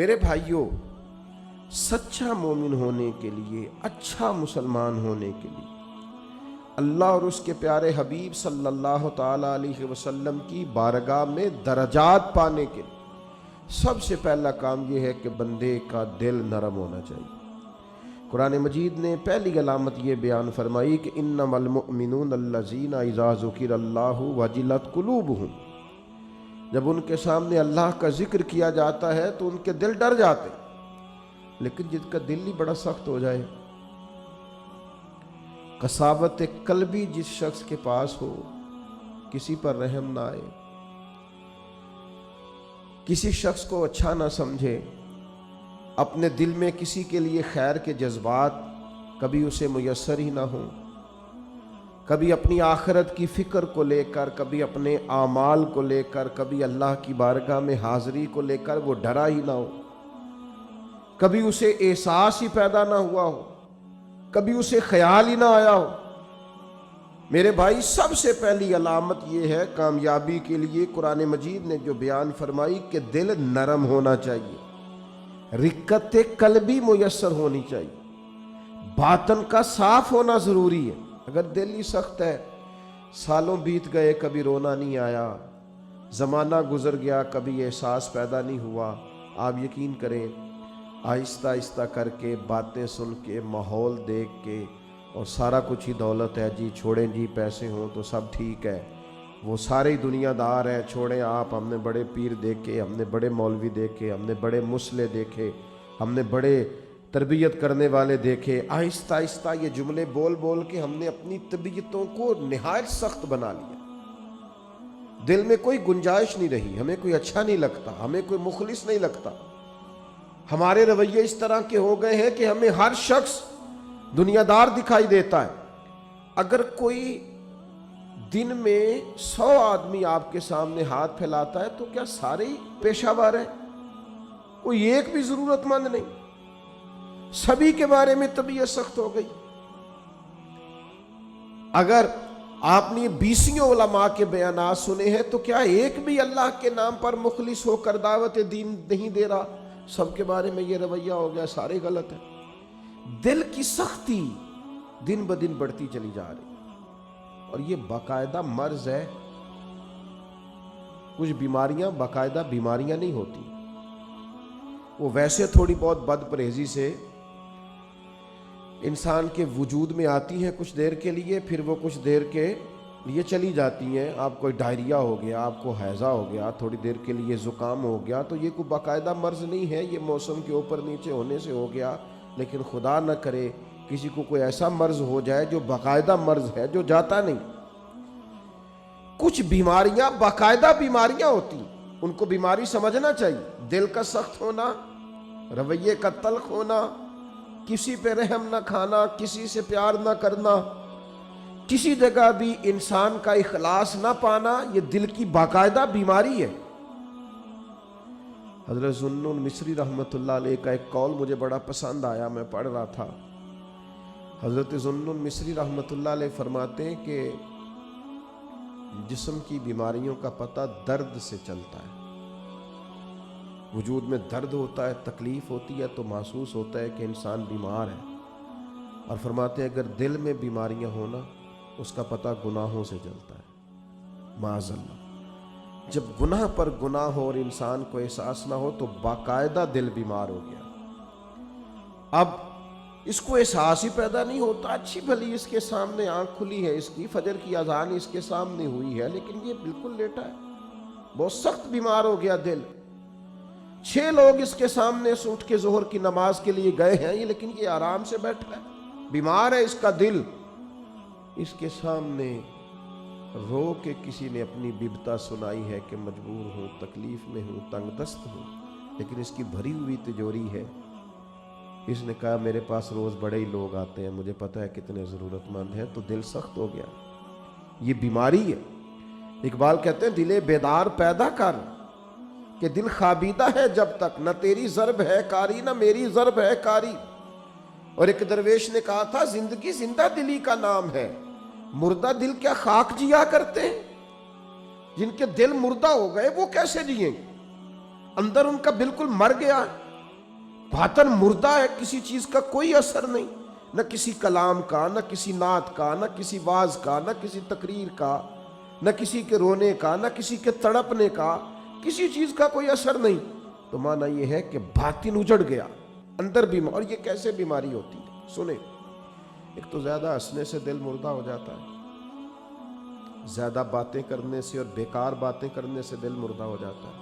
میرے بھائیوں، سچا مومن ہونے کے لیے، اچھا مسلمان ہونے کے لیے، اللہ اور اس کے پیارے حبیب صلی اللہ تعالی علیہ وسلم کی بارگاہ میں درجات پانے کے لیے سب سے پہلا کام یہ ہے کہ بندے کا دل نرم ہونا چاہیے۔ قرآن مجید نے پہلی علامت یہ بیان فرمائی کہ انما المؤمنون الذین اذا ذکر اللہ وجلت قلوبہم، جب ان کے سامنے اللہ کا ذکر کیا جاتا ہے تو ان کے دل ڈر جاتے ہیں۔ لیکن جن کا دل ہی بڑا سخت ہو جائے، قساوت قلبی جس شخص کے پاس ہو، کسی پر رحم نہ آئے، کسی شخص کو اچھا نہ سمجھے، اپنے دل میں کسی کے لیے خیر کے جذبات کبھی اسے میسر ہی نہ ہوں، کبھی اپنی آخرت کی فکر کو لے کر، کبھی اپنے اعمال کو لے کر، کبھی اللہ کی بارگاہ میں حاضری کو لے کر وہ ڈرا ہی نہ ہو، کبھی اسے احساس ہی پیدا نہ ہوا ہو، کبھی اسے خیال ہی نہ آیا ہو۔ میرے بھائی، سب سے پہلی علامت یہ ہے کامیابی کے لیے قرآن مجید نے جو بیان فرمائی کہ دل نرم ہونا چاہیے، رقت قلبی میسر ہونی چاہیے، باطن کا صاف ہونا ضروری ہے۔ اگر دل ہی سخت ہے، سالوں بیت گئے کبھی رونا نہیں آیا، زمانہ گزر گیا کبھی احساس پیدا نہیں ہوا، آپ یقین کریں آہستہ آہستہ کر کے، باتیں سن کے، ماحول دیکھ کے، اور سارا کچھ ہی دولت ہے جی، چھوڑیں جی پیسے ہوں تو سب ٹھیک ہے، وہ سارے دنیا دار ہیں، چھوڑیں آپ، ہم نے بڑے پیر دیکھے، ہم نے بڑے مولوی دیکھے، ہم نے بڑے مسلح دیکھے، ہم نے بڑے تربیت کرنے والے دیکھے۔ آہستہ آہستہ یہ جملے بول بول کے ہم نے اپنی طبیعتوں کو نہایت سخت بنا لیا، دل میں کوئی گنجائش نہیں رہی، ہمیں کوئی اچھا نہیں لگتا، ہمیں کوئی مخلص نہیں لگتا، ہمارے رویے اس طرح کے ہو گئے ہیں کہ ہمیں ہر شخص دنیا دار دکھائی دیتا ہے۔ اگر کوئی دن میں 100 آدمی آپ کے سامنے ہاتھ پھیلاتا ہے تو کیا سارے ہی پیشہ ور ہیں؟ کوئی ایک بھی ضرورت مند نہیں، سبھی کے بارے میں طبیعت سخت ہو گئی۔ اگر آپ نے 20 علماء کے بیانات سنے ہیں تو کیا ایک بھی اللہ کے نام پر مخلص ہو کر دعوت دین نہیں دے رہا؟ سب کے بارے میں یہ رویہ ہو گیا، سارے غلط ہیں۔ دل کی سختی دن بدن بڑھتی چلی جا رہی، اور یہ باقاعدہ مرض ہے۔ کچھ بیماریاں باقاعدہ بیماریاں نہیں ہوتی، وہ ویسے تھوڑی بہت بد پرہیزی سے انسان کے وجود میں آتی ہیں کچھ دیر کے لیے، پھر وہ کچھ دیر کے لیے چلی جاتی ہیں۔ آپ کو ڈائریا ہو گیا، آپ کو ہیضہ ہو گیا، تھوڑی دیر کے لیے زکام ہو گیا، تو یہ کوئی باقاعدہ مرض نہیں ہے، یہ موسم کے اوپر نیچے ہونے سے ہو گیا۔ لیکن خدا نہ کرے کسی کو کوئی ایسا مرض ہو جائے جو باقاعدہ مرض ہے، جو جاتا نہیں۔ کچھ بیماریاں باقاعدہ بیماریاں ہوتی ہیں، ان کو بیماری سمجھنا چاہیے۔ دل کا سخت ہونا، رویے کا تلخ ہونا، کسی پہ رحم نہ کھانا، کسی سے پیار نہ کرنا، کسی جگہ بھی انسان کا اخلاص نہ پانا، یہ دل کی باقاعدہ بیماری ہے۔ حضرت ذوالنون مصری رحمۃ اللہ علیہ کا ایک قول مجھے بڑا پسند آیا، میں پڑھ رہا تھا۔ حضرت ذوالنون مصری رحمۃ اللہ علیہ فرماتے ہیں کہ جسم کی بیماریوں کا پتہ درد سے چلتا ہے۔ وجود میں درد ہوتا ہے، تکلیف ہوتی ہے تو محسوس ہوتا ہے کہ انسان بیمار ہے، اور فرماتے ہیں اگر دل میں بیماریاں ہونا اس کا پتہ گناہوں سے چلتا ہے، معاذ اللہ۔ جب گناہ پر گناہ ہو اور انسان کو احساس نہ ہو تو باقاعدہ دل بیمار ہو گیا۔ اب اس کو احساس ہی پیدا نہیں ہوتا، اچھی بھلی اس کے سامنے آنکھ کھلی ہے، اس کی فجر کی اذان اس کے سامنے ہوئی ہے، لیکن یہ بالکل لیٹا ہے، بہت سخت بیمار ہو گیا دل۔ 6 لوگ اس کے سامنے سے اٹھ کے ظہر کی نماز کے لیے گئے ہیں، لیکن یہ آرام سے بیٹھا ہے، بیمار ہے اس کا دل۔ اس کے سامنے رو کے کسی نے اپنی ببتا سنائی ہے کہ مجبور ہوں، تکلیف میں ہوں، تنگ دست ہوں، لیکن اس کی بھری ہوئی تجوری ہے۔ اس نے کہا میرے پاس روز بڑے ہی لوگ آتے ہیں، مجھے پتہ ہے کتنے ضرورت مند ہیں، تو دل سخت ہو گیا۔ یہ بیماری ہے۔ اقبال کہتے ہیں دل بیدار پیدا کر کہ دل خوابیدہ ہے جب تک، نہ تیری ضرب ہے کاری نہ میری ضرب ہے کاری۔ اور ایک درویش نے کہا تھا زندگی زندہ دلی کا نام ہے، مردہ دل کیا خاک جیا کرتے ہیں؟ جن کے دل مردہ ہو گئے وہ کیسے جئیں؟ اندر ان کا بالکل مر گیا، باطن مردہ ہے، کسی چیز کا کوئی اثر نہیں، نہ کسی کلام کا، نہ کسی نعت کا، نہ کسی واز کا، نہ کسی تقریر کا، نہ کسی کے رونے کا، نہ کسی کے تڑپنے کا، کسی چیز کا کوئی اثر نہیں. تو معنی یہ ہے کہ باطن اجڑ گیا اندر بھی. اور یہ کیسے بیماری ہوتی ہے؟ سنیں، ایک تو زیادہ ہنسنے سے دل مردہ ہو جاتا ہے، زیادہ باتیں کرنے سے اور بیکار باتیں کرنے سے دل مردہ ہو جاتا ہے.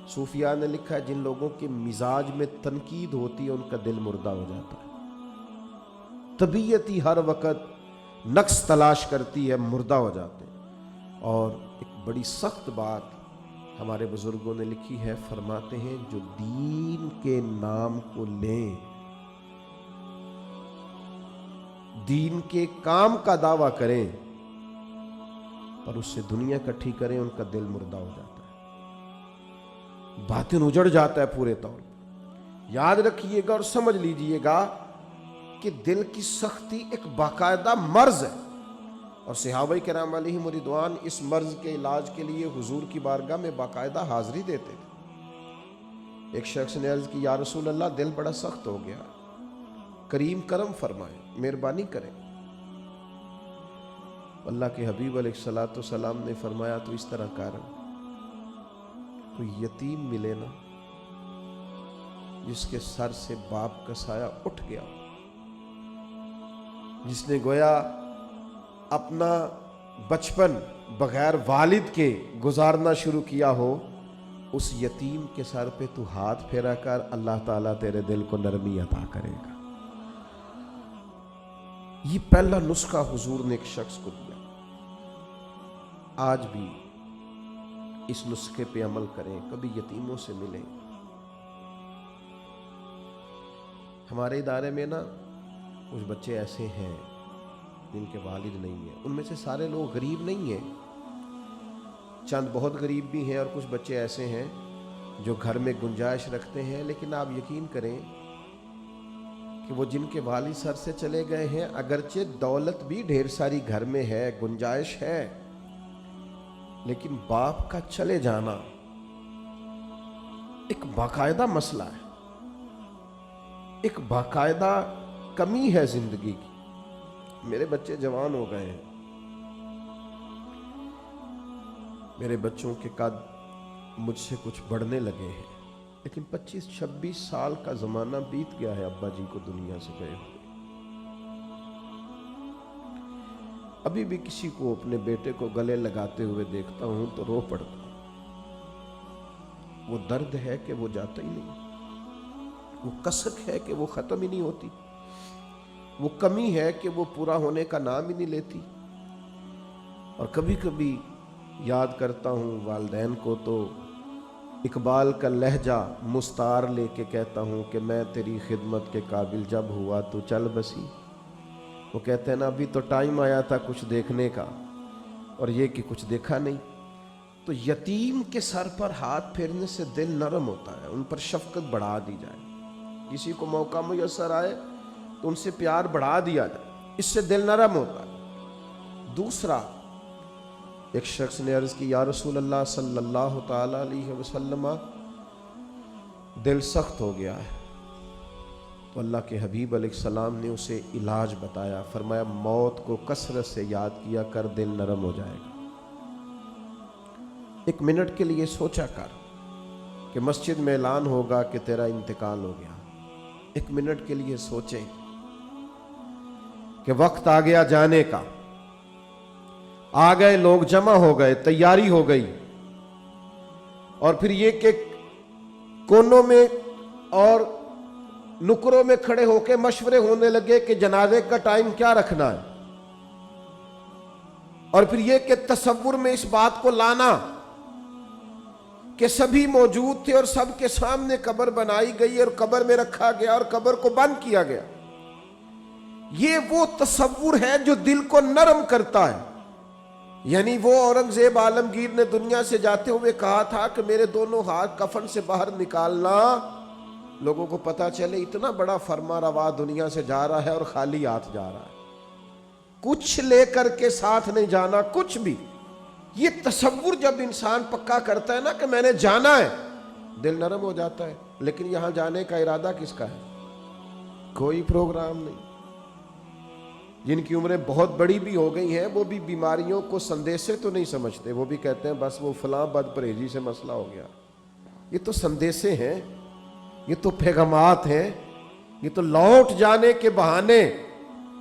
صوفیاء نے لکھا ہے جن لوگوں کے مزاج میں تنقید ہوتی ہے ان کا دل مردہ ہو جاتا ہے. طبیعت ہی ہر وقت نقص تلاش کرتی ہے، مردہ ہو جاتے ہیں. اور ایک بڑی سخت بات ہمارے بزرگوں نے لکھی ہے، فرماتے ہیں جو دین کے نام کو لیں، دین کے کام کا دعویٰ کریں پر اس سے دنیا اکٹھی کریں، ان کا دل مردہ ہو جاتا ہے، باطن اجڑ جاتا ہے پورے طور پر. یاد رکھیے گا اور سمجھ لیجئے گا کہ دل کی سختی ایک باقاعدہ مرض ہے، اور صحابہ کرام علیہم رضوان اس مرض کے علاج کے لیے حضور کی بارگاہ میں باقاعدہ حاضری دیتے تھے. ایک شخص نے عرض کی، یا رسول اللہ دل بڑا سخت ہو گیا، کریم کرم فرمائیں، مہربانی کریں. اللہ کے حبیب علیہ الصلوۃ والسلام نے فرمایا تو اس طرح کر، کوئی یتیم ملے نا جس کے سر سے باپ کا سایہ اٹھ گیا، جس نے گویا اپنا بچپن بغیر والد کے گزارنا شروع کیا ہو، اس یتیم کے سر پہ تو ہاتھ پھیرا کر، اللہ تعالیٰ تیرے دل کو نرمی عطا کرے گا. یہ پہلا نسخہ حضور نے ایک شخص کو دیا. آج بھی اس نسخے پہ عمل کریں، کبھی یتیموں سے ملیں. ہمارے ادارے میں نا کچھ بچے ایسے ہیں جن کے والد نہیں ہیں. ان میں سے سارے لوگ غریب نہیں ہیں، چند بہت غریب بھی ہیں، اور کچھ بچے ایسے ہیں جو گھر میں گنجائش رکھتے ہیں. لیکن آپ یقین کریں کہ وہ جن کے والد سر سے چلے گئے ہیں، اگرچہ دولت بھی ڈھیر ساری گھر میں ہے، گنجائش ہے، لیکن باپ کا چلے جانا ایک باقاعدہ مسئلہ ہے، ایک باقاعدہ کمی ہے زندگی کی. میرے بچے جوان ہو گئے ہیں، میرے بچوں کے قد مجھ سے کچھ بڑھنے لگے ہیں، لیکن 25-26 سال کا زمانہ بیت گیا ہے ابا جی کو دنیا سے گئے ہوئے. ابھی بھی کسی کو اپنے بیٹے کو گلے لگاتے ہوئے دیکھتا ہوں تو رو پڑتا ہوں. وہ درد ہے کہ وہ جاتا ہی نہیں، وہ کسک ہے کہ وہ ختم ہی نہیں ہوتی، وہ کمی ہے کہ وہ پورا ہونے کا نام ہی نہیں لیتی. اور کبھی کبھی یاد کرتا ہوں والدین کو تو اقبال کا لہجہ مستعار لے کے کہتا ہوں کہ میں تیری خدمت کے قابل جب ہوا تو چل بسی. وہ کہتے ہیں نا ابھی تو ٹائم آیا تھا کچھ دیکھنے کا، اور یہ کہ کچھ دیکھا نہیں. تو یتیم کے سر پر ہاتھ پھیرنے سے دل نرم ہوتا ہے، ان پر شفقت بڑھا دی جائے. کسی کو موقع میسر آئے تو ان سے پیار بڑھا دیا جائے، اس سے دل نرم ہوتا ہے. دوسرا، ایک شخص نے عرض کی، یا رسول اللہ صلی اللہ تعالی علیہ وسلم دل سخت ہو گیا ہے. تو اللہ کے حبیب علیہ السلام نے اسے علاج بتایا، فرمایا موت کو کثرت سے یاد کیا کر، دل نرم ہو جائے گا. 1 منٹ کے لیے سوچا کر کہ مسجد میں اعلان ہوگا کہ تیرا انتقال ہو گیا. 1 منٹ کے لیے سوچیں کہ وقت آ گیا جانے کا، آ گئے لوگ، جمع ہو گئے، تیاری ہو گئی. اور پھر یہ کہ کونوں میں اور نکروں میں کھڑے ہو کے مشورے ہونے لگے کہ جنازے کا ٹائم کیا رکھنا ہے. اور پھر یہ کہ تصور میں اس بات کو لانا کہ سبھی موجود تھے اور سب کے سامنے قبر بنائی گئی اور قبر میں رکھا گیا اور قبر کو بند کیا گیا. یہ وہ تصور ہے جو دل کو نرم کرتا ہے. یعنی وہ اورنگزیب عالمگیر نے دنیا سے جاتے ہوئے کہا تھا کہ میرے دونوں ہاتھ کفن سے باہر نکالنا، لوگوں کو پتا چلے اتنا بڑا فرما روا دنیا سے جا رہا ہے اور خالی ہاتھ جا رہا ہے، کچھ لے کر کے ساتھ نہیں جانا، کچھ بھی. یہ تصور جب انسان پکا کرتا ہے نا کہ میں نے جانا ہے، دل نرم ہو جاتا ہے. لیکن یہاں جانے کا ارادہ کس کا ہے؟ کوئی پروگرام نہیں۔ جن کی عمریں بہت بڑی بھی ہو گئی ہیں وہ بھی بیماریوں کو سندیسے تو نہیں سمجھتے، وہ بھی کہتے ہیں بس وہ فلاں بد پرہیزی سے مسئلہ ہو گیا۔ یہ تو سندیسے ہیں، یہ تو پیغامات ہیں، یہ تو لوٹ جانے کے بہانے۔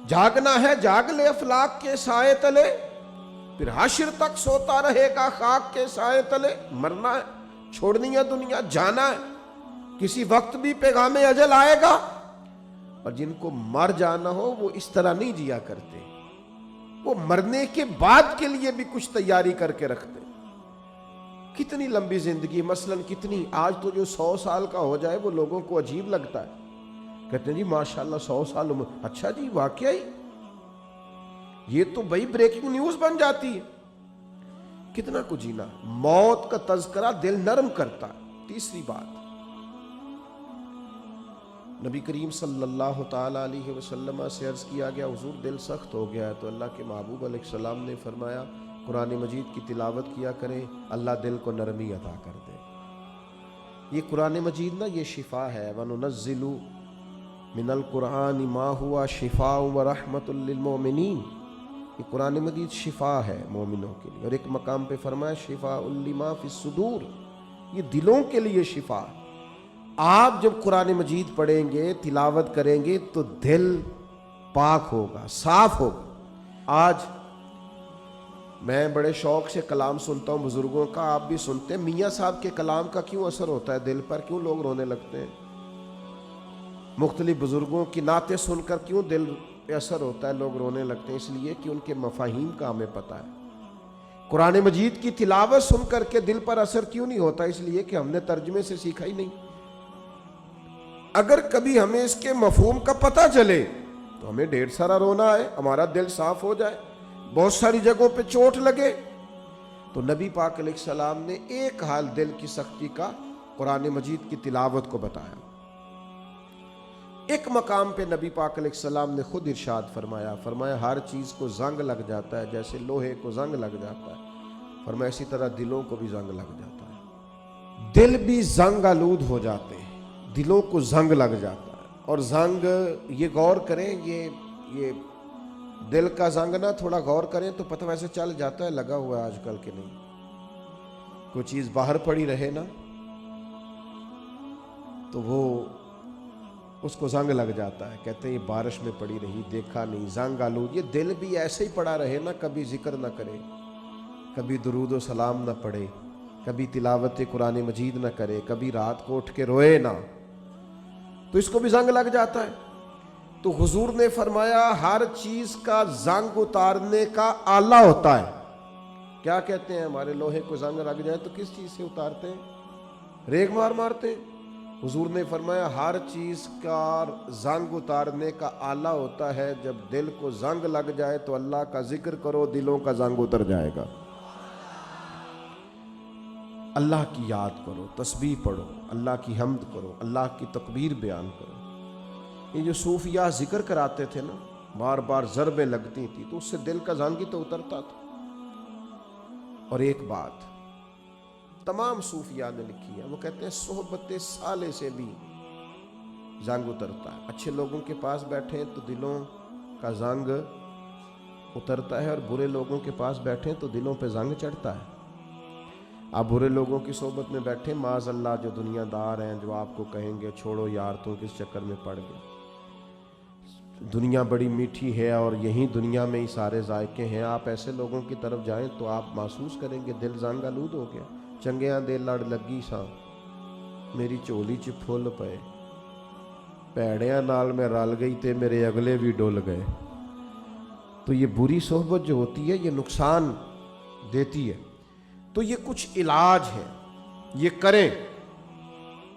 جاگنا ہے جاگ لے افلاک کے سائے تلے، پھر حشر تک سوتا رہے گا خاک کے سائے تلے۔ مرنا ہے، چھوڑنی ہے دنیا، جانا ہے، کسی وقت بھی پیغام اجل آئے گا۔ اور جن کو مر جانا ہو وہ اس طرح نہیں جیا کرتے، وہ مرنے کے بعد کے لیے بھی کچھ تیاری کر کے رکھتے۔ کتنی لمبی زندگی، مثلاً کتنی، آج تو جو 100 سال کا ہو جائے وہ لوگوں کو عجیب لگتا ہے، کہتے ہیں جی ماشاءاللہ 100 سال عمر۔ اچھا جی واقعی، یہ تو بڑی بریکنگ نیوز بن جاتی ہے۔ کتنا کچھ جینا، موت کا تذکرہ دل نرم کرتا ہے۔ تیسری بات، نبی کریم صلی اللہ تعالیٰ علیہ وسلم سے عرض کیا گیا حضور دل سخت ہو گیا ہے، تو اللہ کے محبوب علیہ السلام نے فرمایا قرآن مجید کی تلاوت کیا کریں، اللہ دل کو نرمی عطا کر دے۔ یہ قرآن مجید نا یہ شفا ہے، وَنُنَزِّلُ مِنَ الْقُرْآنِ مَا هُوَ شِفَاءٌ وَرَحْمَةٌ لِّلْمُؤْمِنِينَ۔ یہ قرآن مجید شفا ہے مومنوں کے لیے، اور ایک مقام پہ فرمایا شفاء لِمَا فِي الصُّدُورِ، یہ دلوں کے لیے شفا۔ آپ جب قرآن مجید پڑھیں گے، تلاوت کریں گے تو دل پاک ہوگا، صاف ہوگا۔ آج میں بڑے شوق سے کلام سنتا ہوں بزرگوں کا، آپ بھی سنتے ہیں، میاں صاحب کے کلام کا کیوں اثر ہوتا ہے دل پر، کیوں لوگ رونے لگتے ہیں؟ مختلف بزرگوں کی نعتیں سن کر کیوں دل پہ اثر ہوتا ہے، لوگ رونے لگتے ہیں؟ اس لیے کہ ان کے مفاہیم کا ہمیں پتہ ہے۔ قرآن مجید کی تلاوت سن کر کے دل پر اثر کیوں نہیں ہوتا؟ اس لیے کہ ہم نے ترجمے سے سیکھا ہی نہیں۔ اگر کبھی ہمیں اس کے مفہوم کا پتہ چلے تو ہمیں ڈھیر سارا رونا ہے، ہمارا دل صاف ہو جائے، بہت ساری جگہوں پہ چوٹ لگے۔ تو نبی پاک علیہ السلام نے ایک حال دل کی سختی کا قرآن مجید کی تلاوت کو بتایا۔ ایک مقام پہ نبی پاک علیہ السلام نے خود ارشاد فرمایا ہر چیز کو زنگ لگ جاتا ہے، جیسے لوہے کو زنگ لگ جاتا ہے، فرمایا اسی طرح دلوں کو بھی زنگ لگ جاتا ہے۔ دل بھی زنگ آلود ہو جاتے ہیں، دلوں کو زنگ لگ جاتا ہے۔ اور زنگ، یہ غور کریں، یہ دل کا زنگ نا تھوڑا غور کریں تو پتہ ویسے چل جاتا ہے لگا ہوا ہے آج کل کے نہیں۔ کوئی چیز باہر پڑی رہے نا تو وہ اس کو زنگ لگ جاتا ہے، کہتے ہیں یہ بارش میں پڑی رہی، دیکھا نہیں، زنگ آلود۔ یہ دل بھی ایسے ہی پڑا رہے نا، کبھی ذکر نہ کرے، کبھی درود و سلام نہ پڑھے، کبھی تلاوت قرآن مجید نہ کرے، کبھی رات کو اٹھ کے روئے نہ، تو اس کو بھی زنگ لگ جاتا ہے۔ تو حضور نے فرمایا ہر چیز کا زنگ اتارنے کا آلہ ہوتا ہے۔ کیا کہتے ہیں؟ ہمارے لوہے کو زنگ لگ جائے تو کس چیز سے اتارتے ہیں؟ ریگ مارتے ہیں۔ حضور نے فرمایا ہر چیز کا زنگ اتارنے کا آلہ ہوتا ہے، جب دل کو زنگ لگ جائے تو اللہ کا ذکر کرو، دلوں کا زنگ اتر جائے گا۔ اللہ کی یاد کرو، تسبیح پڑھو، اللہ کی حمد کرو، اللہ کی تکبیر بیان کرو۔ یہ جو صوفیاء ذکر کراتے تھے نا، بار بار ضربیں لگتی تھی تو اس سے دل کا زنگ ہی تو اترتا تھا۔ اور ایک بات تمام صوفیاء نے لکھی ہے، وہ کہتے ہیں صحبت صالح سے بھی زنگ اترتا ہے۔ اچھے لوگوں کے پاس بیٹھیں تو دلوں کا زنگ اترتا ہے، اور برے لوگوں کے پاس بیٹھیں تو دلوں پہ زنگ چڑھتا ہے۔ آپ برے لوگوں کی صحبت میں بیٹھیں، معاذ اللہ جو دنیا دار ہیں، جو آپ کو کہیں گے چھوڑو یار تم کس چکر میں پڑ گئے، دنیا بڑی میٹھی ہے اور یہیں دنیا میں ہی سارے ذائقے ہیں، آپ ایسے لوگوں کی طرف جائیں تو آپ محسوس کریں گے دل زنگ آلود ہو گیا۔ چنگیاں دے لڑ لگی ساں میری چولی چ پھل پئے، پیڑیاں نال میں رل گئی تے میرے اگلے بھی ڈول گئے۔ تو یہ بری صحبت جو ہوتی ہے یہ نقصان دیتی ہے۔ تو یہ کچھ علاج ہے، یہ کریں،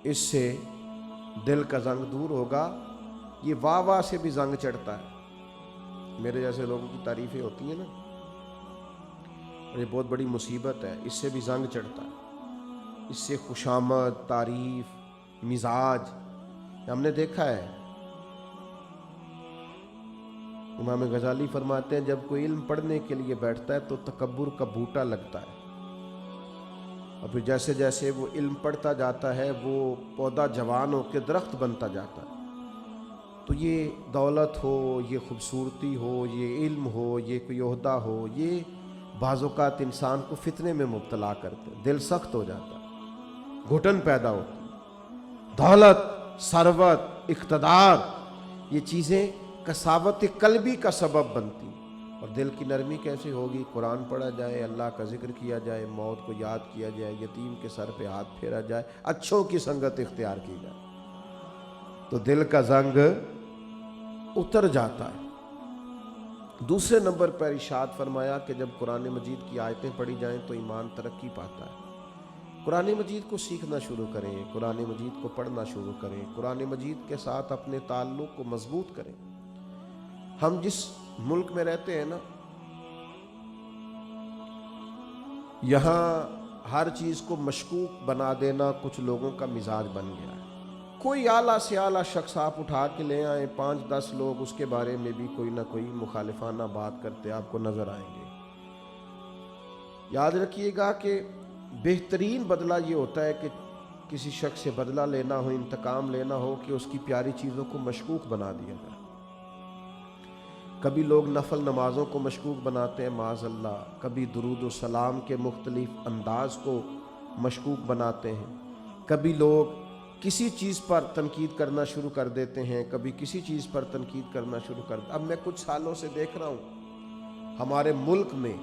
اس سے دل کا زنگ دور ہوگا۔ یہ واہ واہ سے بھی زنگ چڑھتا ہے، میرے جیسے لوگوں کی تعریفیں ہوتی ہیں نا، اور یہ بہت بڑی مصیبت ہے، اس سے بھی زنگ چڑھتا ہے۔ اس سے خوشامد، تعریف، مزاج، ہم نے دیکھا ہے۔ امام غزالی فرماتے ہیں جب کوئی علم پڑھنے کے لیے بیٹھتا ہے تو تکبر کا بوٹا لگتا ہے، اور پھر جیسے جیسے وہ علم پڑھتا جاتا ہے وہ پودا جوان ہو کے درخت بنتا جاتا ہے۔ تو یہ دولت ہو، یہ خوبصورتی ہو، یہ علم ہو، یہ کوئی عہدہ ہو، یہ بعض اوقات انسان کو فتنے میں مبتلا کرتے، دل سخت ہو جاتا ہے، گھٹن پیدا ہوتی۔ دولت، ثروت، اقتدار، یہ چیزیں کساوت قلبی کا سبب بنتی، اور دل کی نرمی کیسے ہوگی؟ قرآن پڑھا جائے، اللہ کا ذکر کیا جائے، موت کو یاد کیا جائے، یتیم کے سر پہ ہاتھ پھیرا جائے، اچھوں کی سنگت اختیار کی جائے، تو دل کا زنگ اتر جاتا ہے۔ دوسرے نمبر پر ارشاد فرمایا کہ جب قرآن مجید کی آیتیں پڑھی جائیں تو ایمان ترقی پاتا ہے۔ قرآن مجید کو سیکھنا شروع کریں، قرآن مجید کو پڑھنا شروع کریں، قرآن مجید کے ساتھ اپنے تعلق کو مضبوط کریں۔ ہم جس ملک میں رہتے ہیں نا، یہاں ہر چیز کو مشکوک بنا دینا کچھ لوگوں کا مزاج بن گیا ہے۔ کوئی اعلیٰ سے اعلیٰ شخص آپ اٹھا کے لے آئیں، 5-10 لوگ اس کے بارے میں بھی کوئی نہ کوئی مخالفانہ بات کرتے آپ کو نظر آئیں گے۔ یاد رکھیے گا کہ بہترین بدلہ یہ ہوتا ہے کہ کسی شخص سے بدلہ لینا ہو، انتقام لینا ہو، کہ اس کی پیاری چیزوں کو مشکوک بنا دیا جائے۔ کبھی لوگ نفل نمازوں کو مشکوک بناتے ہیں معاذ اللہ، کبھی درود و سلام کے مختلف انداز کو مشکوک بناتے ہیں، کبھی لوگ کسی چیز پر تنقید کرنا شروع کر دیتے ہیں، کبھی کسی چیز پر تنقید کرنا شروع کر دیتے ہیں۔ اب میں کچھ سالوں سے دیکھ رہا ہوں ہمارے ملک میں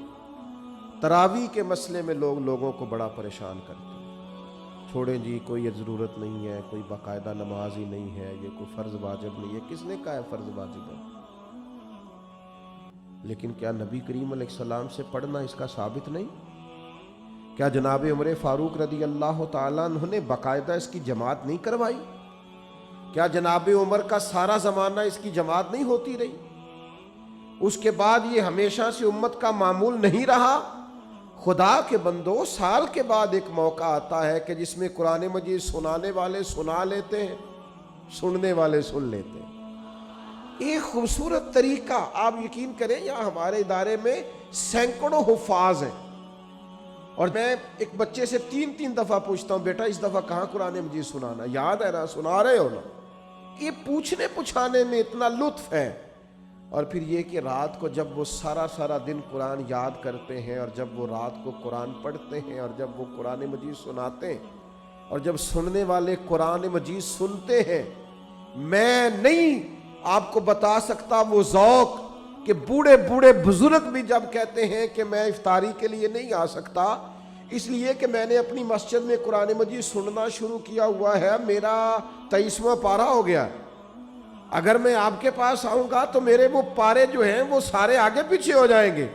تراویح کے مسئلے میں لوگوں کو بڑا پریشان کرتے ہیں۔ چھوڑیں جی، کوئی یہ ضرورت نہیں ہے، کوئی باقاعدہ نماز ہی نہیں ہے، یہ کوئی فرض واجب نہیں ہے۔ کس نے کہا ہے فرض واجب ہے؟ لیکن کیا نبی کریم علیہ السلام سے پڑھنا اس کا ثابت نہیں؟ کیا جناب عمر فاروق رضی اللہ تعالیٰ عنہ نے باقاعدہ اس کی جماعت نہیں کروائی؟ کیا جناب عمر کا سارا زمانہ اس کی جماعت نہیں ہوتی رہی؟ اس کے بعد یہ ہمیشہ سے امت کا معمول نہیں رہا؟ خدا کے بندو، سال کے بعد ایک موقع آتا ہے کہ جس میں قرآن مجید سنانے والے سنا لیتے ہیں، سننے والے سن لیتے ہیں۔ ایک خوبصورت طریقہ، آپ یقین کریں یہاں ہمارے ادارے میں سینکڑوں حفاظ ہیں، اور میں ایک بچے سے 3 دفعہ پوچھتا ہوں، بیٹا اس دفعہ کہاں قرآن مجید سنانا؟ یاد ہے نا؟ سنا رہے ہو نا؟ یہ پوچھنے پچھانے میں اتنا لطف ہے۔ اور پھر یہ کہ رات کو جب وہ سارا دن قرآن یاد کرتے ہیں، اور جب وہ رات کو قرآن پڑھتے ہیں، اور جب وہ قرآن مجید سناتے ہیں، اور جب سننے والے قرآن مجید سنتے ہیں، میں نہیں آپ کو بتا سکتا وہ ذوق کہ بوڑھے بزرگ بھی جب کہتے ہیں کہ میں افطاری کے لیے نہیں آ سکتا اس لیے کہ میں نے اپنی مسجد میں قرآن مجید سننا شروع کیا ہوا ہے، میرا 23واں پارہ ہو گیا، اگر میں آپ کے پاس آؤں گا تو میرے وہ پارے جو ہیں وہ سارے آگے پیچھے ہو جائیں گے۔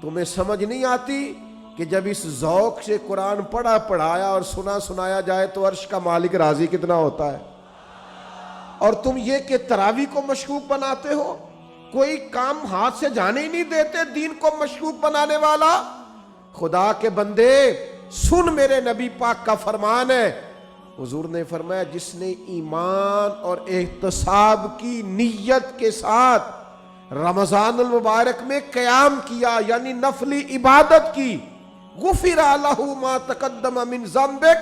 تمہیں سمجھ نہیں آتی کہ جب اس ذوق سے قرآن پڑھایا اور سنایا جائے تو عرش کا مالک راضی کتنا ہوتا ہے؟ اور تم یہ کہ تراویح کو مشکوک بناتے ہو، کوئی کام ہاتھ سے جانے ہی نہیں دیتے دین کو مشکوک بنانے والا۔ خدا کے بندے سن، میرے نبی پاک کا فرمان ہے، حضور نے فرمایا جس نے ایمان اور احتساب کی نیت کے ساتھ رمضان المبارک میں قیام کیا، یعنی نفلی عبادت کی، غفر لہ ما تقدم من ذنبک،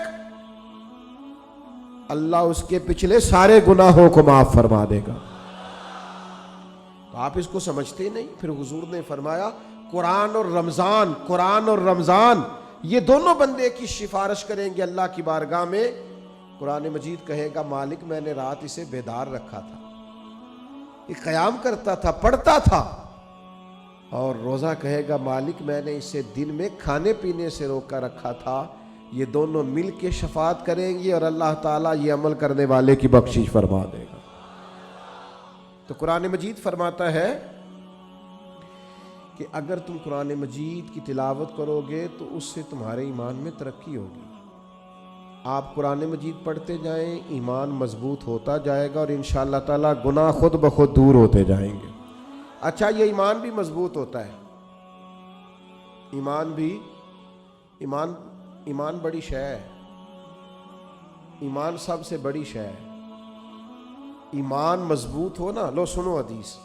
اللہ اس کے پچھلے سارے گناہوں کو معاف فرما دے گا۔ تو آپ اس کو سمجھتے نہیں؟ پھر حضور نے فرمایا قرآن اور رمضان یہ دونوں بندے کی سفارش کریں گے اللہ کی بارگاہ میں۔ قرآن مجید کہے گا مالک میں نے رات اسے بیدار رکھا تھا، یہ قیام کرتا تھا، پڑھتا تھا، اور روزہ کہے گا مالک میں نے اسے دن میں کھانے پینے سے روکا رکھا تھا۔ یہ دونوں مل کے شفاعت کریں گے اور اللہ تعالیٰ یہ عمل کرنے والے کی بخشش فرما دے گا۔ تو قرآن مجید فرماتا ہے کہ اگر تم قرآن مجید کی تلاوت کرو گے تو اس سے تمہارے ایمان میں ترقی ہوگی۔ آپ قرآن مجید پڑھتے جائیں، ایمان مضبوط ہوتا جائے گا، اور انشاءاللہ تعالیٰ گناہ خود بخود دور ہوتے جائیں گے۔ اچھا، یہ ایمان بھی مضبوط ہوتا ہے، ایمان بڑی شے ہے، ایمان سب سے بڑی شے ہے۔ ایمان مضبوط ہو نا، لو سنو حدیث،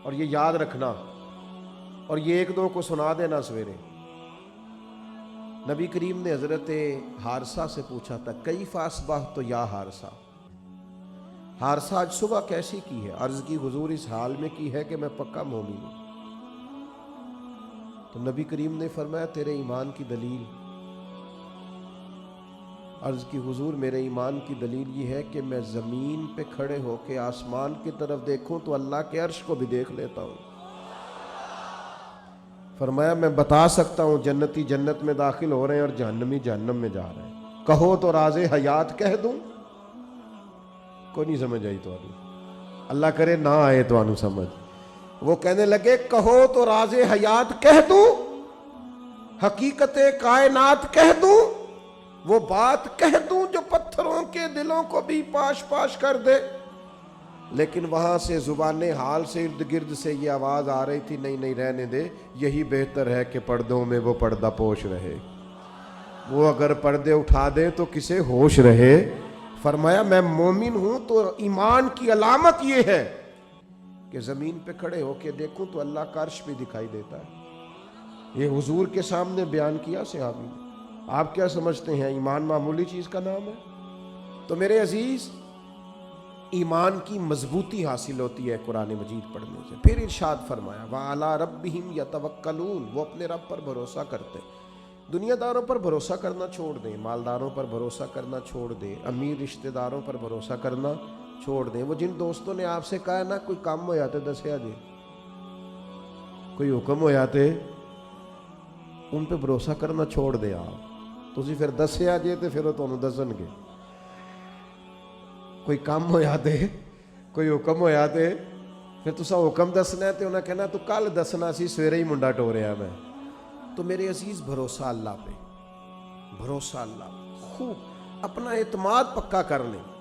اور یہ یاد رکھنا، اور یہ ایک دو کو سنا دینا سویرے۔ نبی کریم نے حضرت حارثہ سے پوچھا تھا کیف اصبحت تو یا حارثہ، حارثہ آج صبح کیسی کی ہے؟ عرض کی حضور اس حال میں کی ہے کہ میں پکا مومن ہوں۔ تو نبی کریم نے فرمایا تیرے ایمان کی دلیل؟ عرض کی حضور میرے ایمان کی دلیل یہ ہے کہ میں زمین پہ کھڑے ہو کے آسمان کی طرف دیکھوں تو اللہ کے عرش کو بھی دیکھ لیتا ہوں۔ فرمایا میں بتا سکتا ہوں جنتی جنت میں داخل ہو رہے ہیں اور جہنمی جہنم میں جا رہے ہیں، کہو تو راز حیات کہہ دوں؟ کوئی نہیں سمجھ آئی تو اللہ کرے نہ آئے تو آنو سمجھ۔ وہ کہنے لگے کہو تو راز حیات کہہ دوں، حقیقت کائنات کہہ دوں، وہ بات کہہ دوں جو پتھروں کے دلوں کو بھی پاش پاش کر دے۔ لیکن وہاں سے زبان حال سے ارد گرد سے یہ آواز آ رہی تھی نہیں نہیں رہنے دے، یہی بہتر ہے کہ پردوں میں وہ پردہ پوش رہے، وہ اگر پردے اٹھا دے تو کسے ہوش رہے۔ فرمایا میں مومن ہوں تو ایمان کی علامت یہ ہے کہ زمین پہ کھڑے ہو کے دیکھوں تو اللہ کا عرش بھی دکھائی دیتا ہے۔ یہ حضور کے سامنے بیان کیا صحابی نے۔ آپ کیا سمجھتے ہیں ایمان معمولی چیز کا نام ہے؟ تو میرے عزیز ایمان کی مضبوطی حاصل ہوتی ہے قرآن مجید پڑھنے سے۔ پھر ارشاد فرمایا وَعَلَىٰ رَبِّهِمْ يَتَوَكَّلُونَ، وہ اپنے رب پر بھروسہ کرتے۔ دنیا داروں پر بھروسہ کرنا چھوڑ دیں، مالداروں پر بھروسہ کرنا چھوڑ دیں، امیر رشتہ داروں پر بھروسہ کرنا چھوڑ دیں۔ وہ جن دوستوں نے آپ سے کہا نا کوئی کام ہو جاتے دسیا جی، کوئی حکم ہو جاتے، ان پہ بھروسہ کرنا چھوڑ دیں آپ۔ تسی پھر دسیا جی تو پھر وہ تمہیں دسن گے۔ کوئی کام ہو جاتے، کوئی حکم ہو جاتے، پھر تسا حکم دسنا ہے تو انہیں کہنا تو کل دسنا سی سویرے ہی منڈا ٹوریا میں۔ تو میرے عزیز بھروسہ اللہ پہ، بھروسہ اللہ پہ، خوب اپنا اعتماد پکا کر لیں۔